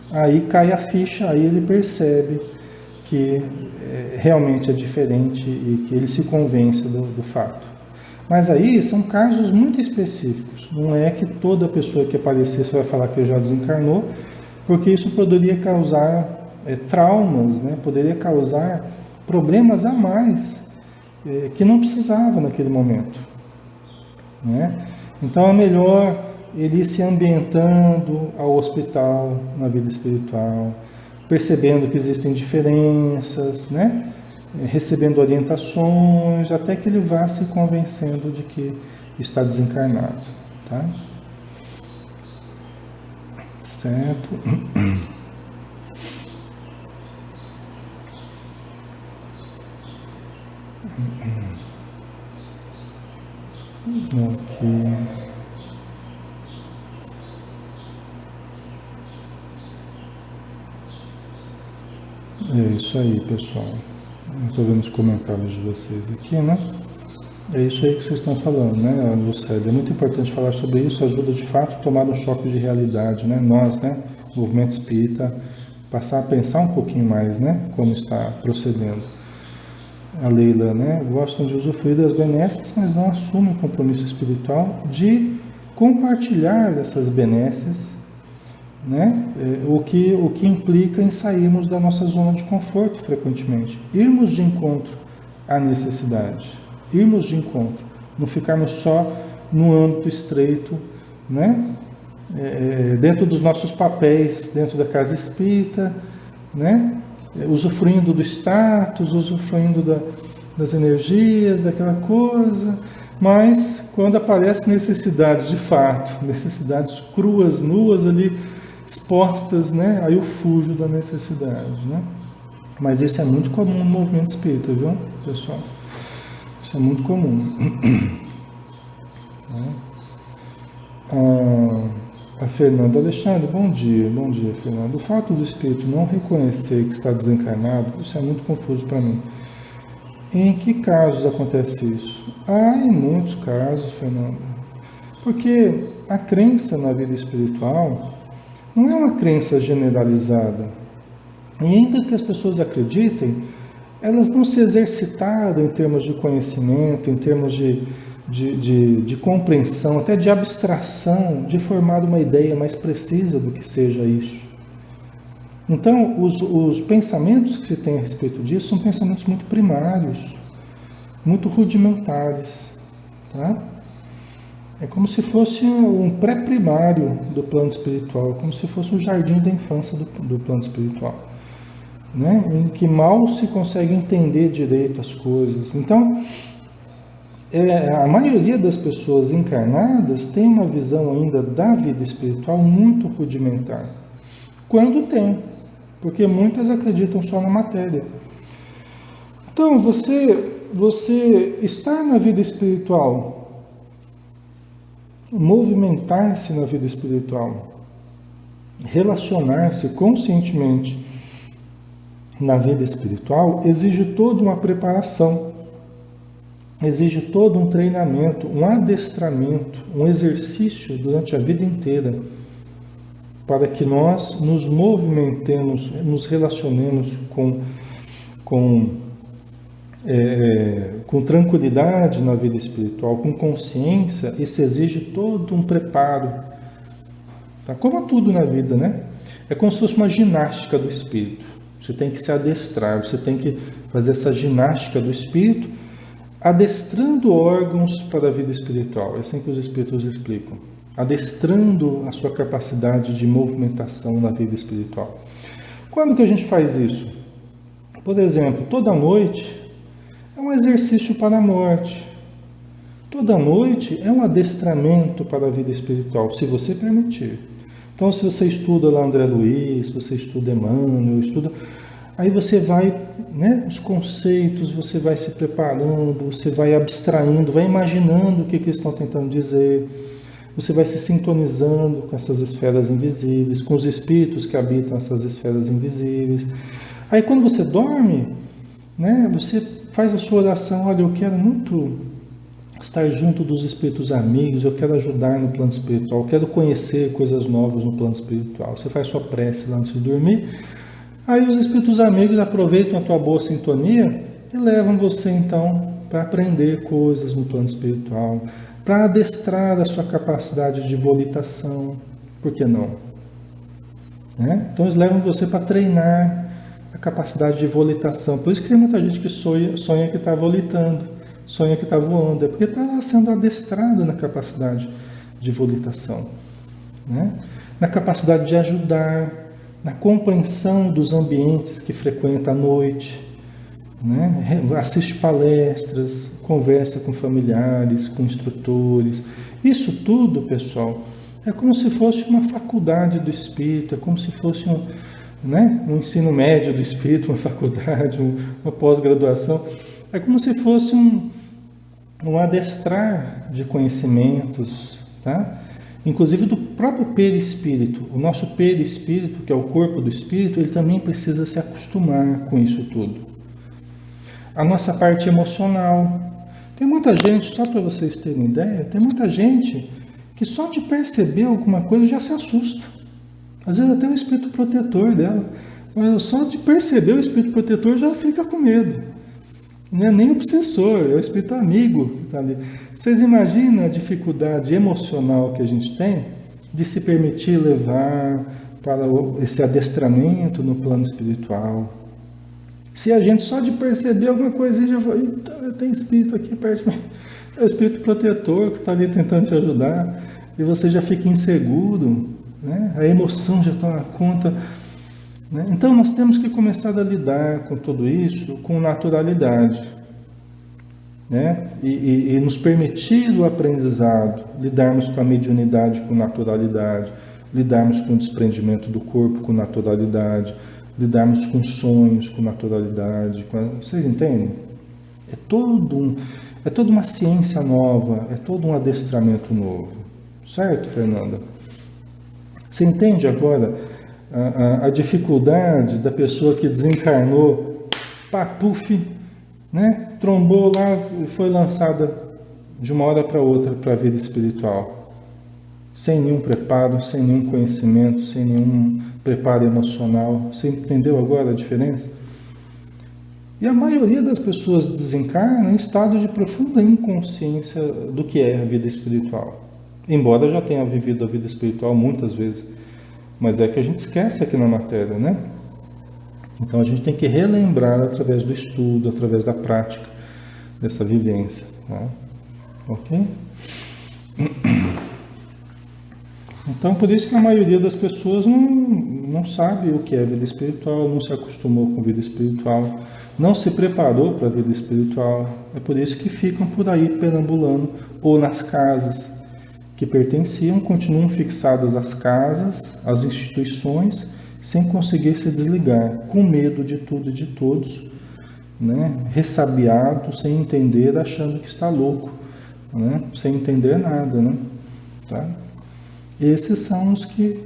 Aí cai a ficha, aí ele percebe que realmente é diferente e que ele se convence do fato. Mas aí são casos muito específicos. Não é que toda pessoa que aparecer você vai falar que já desencarnou, porque isso poderia causar traumas, né? Poderia causar problemas a mais que não precisava naquele momento. Né? Então é melhor ele ir se ambientando ao hospital, na vida espiritual, percebendo que existem diferenças, né? Recebendo orientações, até que ele vá se convencendo de que está desencarnado, tá? Certo? Ok. É isso aí, pessoal. Estou vendo os comentários de vocês aqui, né? É isso aí que vocês estão falando, né, Lucélia? É muito importante falar sobre isso, ajuda de fato a tomar um choque de realidade, né? Nós, né, movimento espírita, passar a pensar um pouquinho mais, né, como está procedendo. A Leila, né, gostam de usufruir das benesses, mas não assumem o compromisso espiritual de compartilhar essas benesses, né? O que implica em sairmos da nossa zona de conforto frequentemente, irmos de encontro à necessidade, irmos de encontro, não ficarmos só no âmbito estreito, né? dentro dos nossos papéis, dentro da casa espírita, né? Usufruindo do status, usufruindo das energias, daquela coisa, mas quando aparecem necessidades de fato, necessidades cruas, nuas ali, expostas, né? Aí eu fujo da necessidade, né? Mas isso é muito comum no movimento espírita, viu, pessoal? Isso é muito comum. A Fernanda Alexandre, bom dia, Fernanda. O fato do espírito não reconhecer que está desencarnado, isso é muito confuso para mim. Em que casos acontece isso? Em muitos casos, Fernanda. Porque a crença na vida espiritual não é uma crença generalizada. E ainda que as pessoas acreditem, elas não se exercitaram em termos de conhecimento, em termos de compreensão, até de abstração, de formar uma ideia mais precisa do que seja isso. Então, os pensamentos que se tem a respeito disso são pensamentos muito primários, muito rudimentares, tá? É como se fosse um pré-primário do plano espiritual, como se fosse o jardim da infância do plano espiritual, né? Em que mal se consegue entender direito as coisas. Então, a maioria das pessoas encarnadas tem uma visão ainda da vida espiritual muito rudimentar. Quando tem, porque muitas acreditam só na matéria. Então, você estar na vida espiritual, movimentar-se na vida espiritual, relacionar-se conscientemente na vida espiritual, exige toda uma preparação, exige todo um treinamento, um adestramento, um exercício durante a vida inteira, para que nós nos movimentemos, nos relacionemos com tranquilidade na vida espiritual, com consciência. Isso exige todo um preparo, tá? Como tudo na vida, né? É como se fosse uma ginástica do espírito. Você tem que se adestrar, você tem que fazer essa ginástica do espírito, adestrando órgãos para a vida espiritual. É assim que os espíritos explicam. Adestrando a sua capacidade de movimentação na vida espiritual. Quando que a gente faz isso? Por exemplo, toda noite é um exercício para a morte. Toda noite é um adestramento para a vida espiritual, se você permitir. Então, se você estuda lá André Luiz, você estuda Emmanuel, aí você vai, né, os conceitos, você vai se preparando, você vai abstraindo, vai imaginando o que eles estão tentando dizer, você vai se sintonizando com essas esferas invisíveis, com os espíritos que habitam essas esferas invisíveis. Aí quando você dorme, né, você faz a sua oração: olha, eu quero muito estar junto dos espíritos amigos, eu quero ajudar no plano espiritual, eu quero conhecer coisas novas no plano espiritual. Você faz sua prece lá antes de dormir, aí os espíritos amigos aproveitam a tua boa sintonia e levam você então para aprender coisas no plano espiritual, para adestrar a sua capacidade de volitação, por que não? Né? Então eles levam você para treinar a capacidade de volitação. Por isso que tem muita gente que sonha que está volitando, sonha que está voando, é porque está sendo adestrado na capacidade de volitação, né? Na capacidade de ajudar, na compreensão dos ambientes que frequenta à noite, né? Assiste palestras, conversa com familiares, com instrutores. Isso tudo, pessoal, é como se fosse uma faculdade do espírito, é como se fosse um ensino médio do espírito, uma faculdade, uma pós-graduação. É como se fosse um adestrar de conhecimentos, tá? Inclusive do próprio perispírito. O nosso perispírito, que é o corpo do espírito, ele também precisa se acostumar com isso tudo. A nossa parte emocional. Tem muita gente, só para vocês terem ideia, tem muita gente que só de perceber alguma coisa já se assusta. Às vezes até o espírito protetor dela. Mas só de perceber o espírito protetor já fica com medo. Não é nem o obsessor, é o espírito amigo que está ali. Vocês imaginam a dificuldade emocional que a gente tem de se permitir levar para esse adestramento no plano espiritual? Se a gente só de perceber alguma coisa já fala: eita, tem espírito aqui perto de mim. É o espírito protetor que está ali tentando te ajudar. e você já fica inseguro, né? A emoção já está na conta, né? Então nós temos que começar a lidar com tudo isso com naturalidade, né? E nos permitir o aprendizado, lidarmos com a mediunidade com naturalidade, lidarmos com o desprendimento do corpo com naturalidade, lidarmos com sonhos com naturalidade. Vocês entendem? É toda uma ciência nova, é todo um adestramento novo. Certo, Fernanda? Você entende agora a dificuldade da pessoa que desencarnou, puf, né? Trombou lá e foi lançada de uma hora para outra para a vida espiritual, sem nenhum preparo, sem nenhum conhecimento, sem nenhum preparo emocional. Você entendeu agora a diferença? E a maioria das pessoas desencarna em estado de profunda inconsciência do que é a vida espiritual. Embora já tenha vivido a vida espiritual muitas vezes. Mas é que a gente esquece aqui na matéria, né? Então a gente tem que relembrar através do estudo, através da prática dessa vivência. Tá? Ok? Então por isso que a maioria das pessoas não sabe o que é vida espiritual, não se acostumou com vida espiritual, não se preparou para a vida espiritual. É por isso que ficam por aí perambulando, ou nas casas que pertenciam, continuam fixadas às casas, às instituições, sem conseguir se desligar, com medo de tudo e de todos, né? Ressabiado, sem entender, achando que está louco, né? Sem entender nada, né? Tá? Esses são os que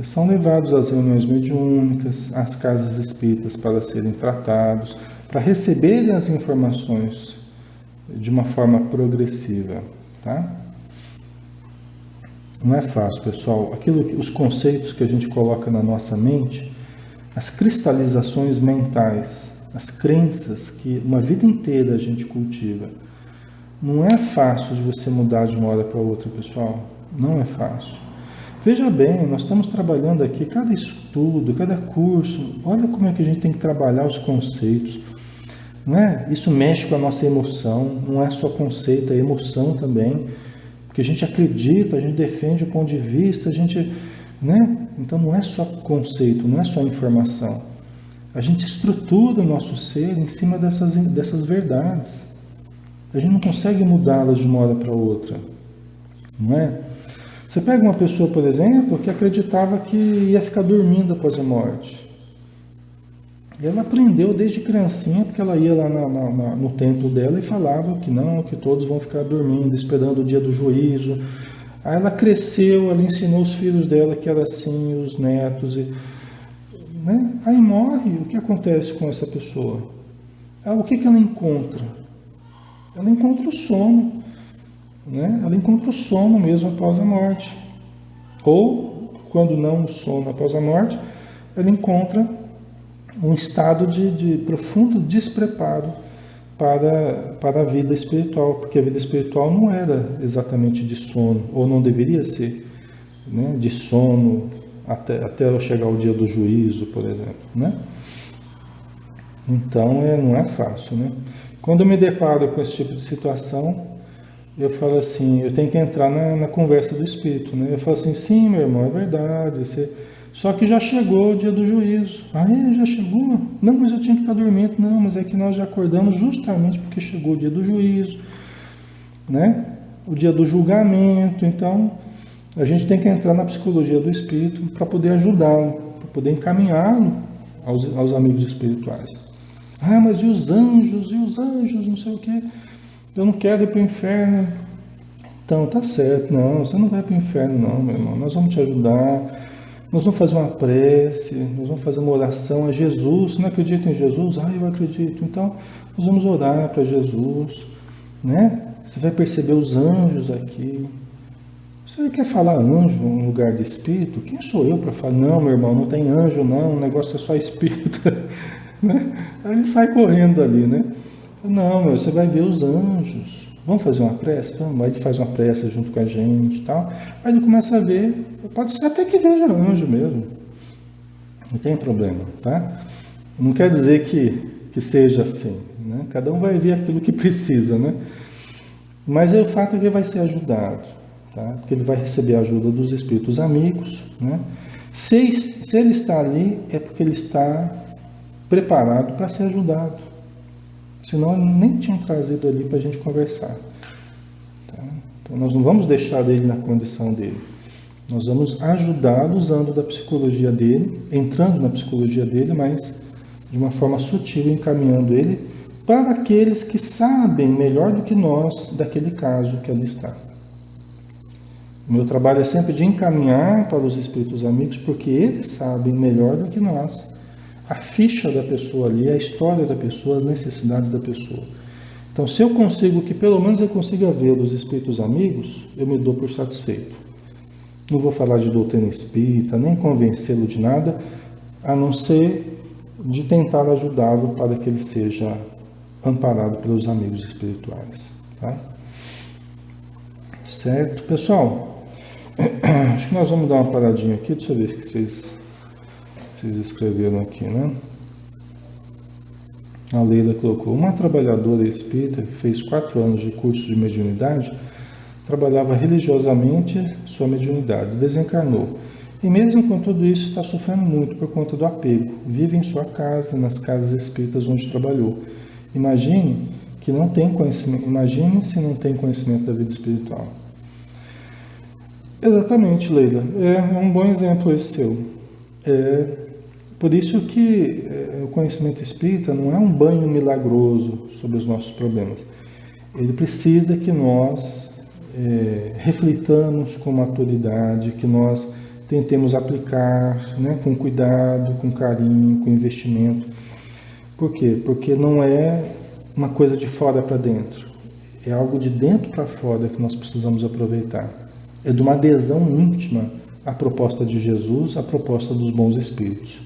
são levados às reuniões mediúnicas, às casas espíritas para serem tratados, para receberem as informações de uma forma progressiva, tá? Não é fácil, pessoal. Os conceitos que a gente coloca na nossa mente, as cristalizações mentais, as crenças que uma vida inteira a gente cultiva, não é fácil de você mudar de uma hora para outra, pessoal. Não é fácil. Veja bem, nós estamos trabalhando aqui, cada estudo, cada curso, olha como é que a gente tem que trabalhar os conceitos. Não é? Isso mexe com a nossa emoção, não é só conceito, é emoção também. Porque a gente acredita, a gente defende o ponto de vista, a gente, né? Então não é só conceito, não é só informação. A gente estrutura o nosso ser em cima dessas verdades. A gente não consegue mudá-las de uma hora para outra, não é? Você pega uma pessoa, por exemplo, que acreditava que ia ficar dormindo após a morte. E ela aprendeu desde criancinha, porque ela ia lá no templo dela e falava que não, que todos vão ficar dormindo, esperando o dia do juízo. Aí ela cresceu, ela ensinou os filhos dela que era assim, os netos. Né? Aí morre, o que acontece com essa pessoa? O que ela encontra? Ela encontra o sono. Né? Ela encontra o sono mesmo após a morte. Ou, quando não o sono após a morte, ela encontra um estado de profundo despreparo para a vida espiritual, porque a vida espiritual não era exatamente de sono, ou não deveria ser, né, de sono até chegar o dia do juízo, por exemplo, né? Então não é fácil, né? Quando eu me deparo com esse tipo de situação, eu falo assim, eu tenho que entrar na conversa do espírito, né? Eu falo assim, sim, meu irmão, é verdade, só que já chegou o dia do juízo. Já chegou? Não, mas eu tinha que estar dormindo. Não, mas é que nós já acordamos justamente porque chegou o dia do juízo, né? O dia do julgamento. Então, a gente tem que entrar na psicologia do espírito para poder ajudá-lo, para poder encaminhá-lo aos amigos espirituais. Mas e os anjos? E os anjos? Não sei o quê. Eu não quero ir para o inferno. Então, tá certo. Não, você não vai para o inferno não, meu irmão. Nós vamos te ajudar. Nós vamos fazer uma prece, nós vamos fazer uma oração a Jesus. Você não acredita em Jesus? Eu acredito. Então, nós vamos orar para Jesus, né? Você vai perceber os anjos aqui. Você quer falar anjo no lugar de espírito? Quem sou eu para falar? Não, meu irmão, não tem anjo não, o negócio é só espírito. Né? Aí ele sai correndo ali, né? Não, você vai ver os anjos. Vamos fazer uma prece? Então, aí ele faz uma prece junto com a gente e tal. Aí ele começa a ver, pode ser até que veja anjo mesmo. Não tem problema, tá? Não quer dizer que seja assim, né? Cada um vai ver aquilo que precisa, né? Mas o fato é que ele vai ser ajudado, tá? Porque ele vai receber a ajuda dos espíritos amigos, né? Se ele está ali, é porque ele está preparado para ser ajudado. Senão ele nem tinha trazido ali para a gente conversar. Tá? Então nós não vamos deixar ele na condição dele. Nós vamos ajudá-lo usando da psicologia dele, entrando na psicologia dele, mas de uma forma sutil, encaminhando ele para aqueles que sabem melhor do que nós daquele caso que ali está. O meu trabalho é sempre de encaminhar para os espíritos amigos, porque eles sabem melhor do que nós a ficha da pessoa ali, a história da pessoa, as necessidades da pessoa. Então, se eu consigo, que pelo menos eu consiga ver os espíritos amigos, eu me dou por satisfeito. Não vou falar de doutrina espírita, nem convencê-lo de nada, a não ser de tentar ajudá-lo para que ele seja amparado pelos amigos espirituais. Tá? Certo? Pessoal, acho que nós vamos dar uma paradinha aqui, deixa eu ver o que vocês escreveram aqui, né? A Leila colocou: uma trabalhadora espírita que fez 4 anos de curso de mediunidade trabalhava religiosamente sua mediunidade, desencarnou. E mesmo com tudo isso está sofrendo muito por conta do apego. Vive em sua casa, nas casas espíritas onde trabalhou. Imagine que não tem conhecimento, imagine se não tem conhecimento da vida espiritual. Exatamente, Leila. É um bom exemplo esse seu. Por isso que o conhecimento espírita não é um banho milagroso sobre os nossos problemas. Ele precisa que nós reflitamos com maturidade, que nós tentemos aplicar, né, com cuidado, com carinho, com investimento. Por quê? Porque não é uma coisa de fora para dentro. É algo de dentro para fora que nós precisamos aproveitar. É de uma adesão íntima à proposta de Jesus, à proposta dos bons espíritos.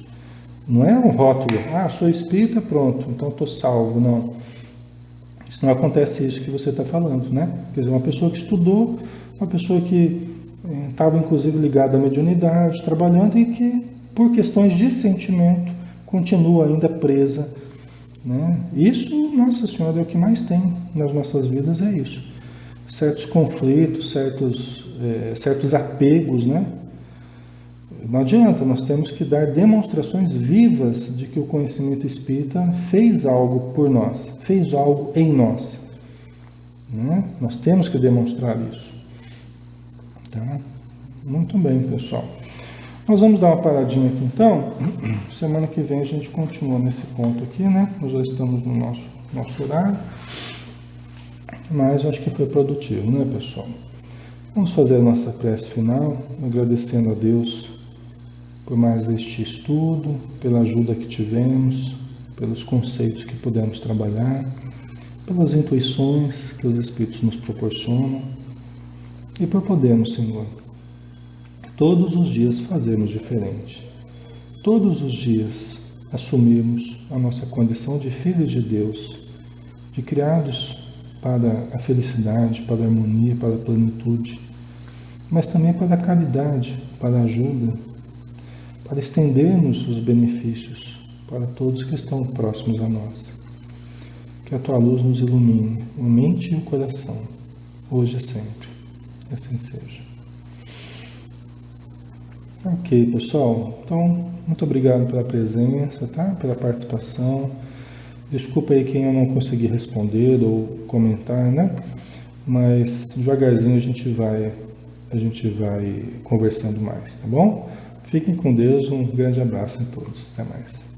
Não é um rótulo, sou espírita, pronto, então estou salvo, não. Isso não acontece isso que você está falando, né? Quer dizer, uma pessoa que estudou, uma pessoa que estava inclusive ligada à mediunidade, trabalhando e que, por questões de sentimento, continua ainda presa, né? Isso, Nossa Senhora, é o que mais tem nas nossas vidas, é isso. Certos conflitos, certos apegos, né? Não adianta, nós temos que dar demonstrações vivas de que o conhecimento espírita fez algo por nós, fez algo em nós. Né? Nós temos que demonstrar isso. Tá? Muito bem, pessoal. Nós vamos dar uma paradinha aqui então. Semana que vem a gente continua nesse ponto aqui, né? Nós já estamos no nosso horário. Mas eu acho que foi produtivo, né, pessoal? Vamos fazer a nossa prece final, agradecendo a Deus por mais este estudo, pela ajuda que tivemos, pelos conceitos que pudemos trabalhar, pelas intuições que os Espíritos nos proporcionam e por podermos, Senhor, todos os dias fazermos diferente. Todos os dias assumirmos a nossa condição de filhos de Deus, de criados para a felicidade, para a harmonia, para a plenitude, mas também para a caridade, para a ajuda, para estendermos os benefícios para todos que estão próximos a nós. Que a Tua luz nos ilumine a mente e o coração, hoje e sempre. Que assim seja. Ok, pessoal. Então, muito obrigado pela presença, tá? Pela participação. Desculpa aí quem eu não consegui responder ou comentar, né? Mas devagarzinho a gente vai conversando mais, tá bom? Fiquem com Deus, um grande abraço a todos. Até mais.